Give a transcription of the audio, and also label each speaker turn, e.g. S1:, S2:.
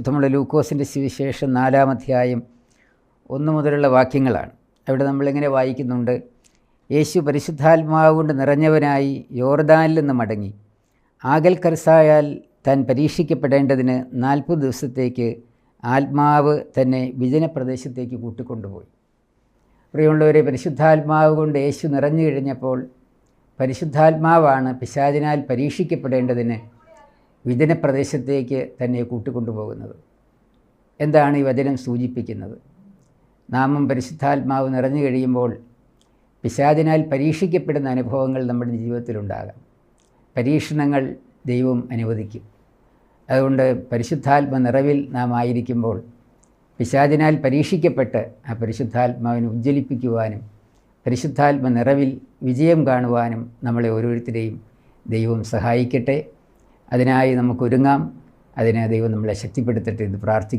S1: പരിശുദ്ധമുള്ള ലൂക്കോസിൻ്റെ സുവിശേഷം 4-ാം അധ്യായം 1 മുതലുള്ള വാക്യങ്ങളാണ്. അവിടെ നമ്മളിങ്ങനെ വായിക്കുന്നുണ്ട്: യേശു പരിശുദ്ധാത്മാവ് കൊണ്ട് നിറഞ്ഞവനായി യോർദാനിൽ നിന്ന് മടങ്ങി ആകൽക്കർസായാൽ താൻ പരീക്ഷിക്കപ്പെടേണ്ടതിന് 40 ദിവസത്തേക്ക് ആത്മാവ് തന്നെ വിജനപ്രദേശത്തേക്ക് കൂട്ടിക്കൊണ്ടുപോയി. പ്രിയമുള്ളവരെ, പരിശുദ്ധാത്മാവ് കൊണ്ട് യേശു നിറഞ്ഞു കഴിഞ്ഞപ്പോൾ പരിശുദ്ധാത്മാവാണ് പിശാചിനാൽ പരീക്ഷിക്കപ്പെടേണ്ടതിന് വിജനപ്രദേശത്തേക്ക് തന്നെ കൂട്ടിക്കൊണ്ടുപോകുന്നത്. എന്താണ് ഈ വചനം സൂചിപ്പിക്കുന്നത്? നാമും പരിശുദ്ധാത്മാവ് നിറഞ്ഞു കഴിയുമ്പോൾ പിശാചിനാൽ പരീക്ഷിക്കപ്പെടുന്ന അനുഭവങ്ങൾ നമ്മുടെ ജീവിതത്തിലുണ്ടാകാം. പരീക്ഷണങ്ങൾ ദൈവം അനുവദിക്കും. അതുകൊണ്ട് പരിശുദ്ധാത്മ നിറവിൽ നാം ആയിരിക്കുമ്പോൾ പിശാചിനാൽ പരീക്ഷിക്കപ്പെട്ട് ആ പരിശുദ്ധാത്മാവിനെ ഉജ്ജ്വലിപ്പിക്കുവാനും പരിശുദ്ധാത്മ നിറവിൽ വിജയം കാണുവാനും നമ്മളെ ഓരോരുത്തരെയും ദൈവം സഹായിക്കട്ടെ. അതിനായി നമുക്കൊരുങ്ങാം. അതിന് ദൈവം നമ്മളെ ശക്തിപ്പെടുത്തട്ടെ എന്ന് പ്രാർത്ഥിക്കും.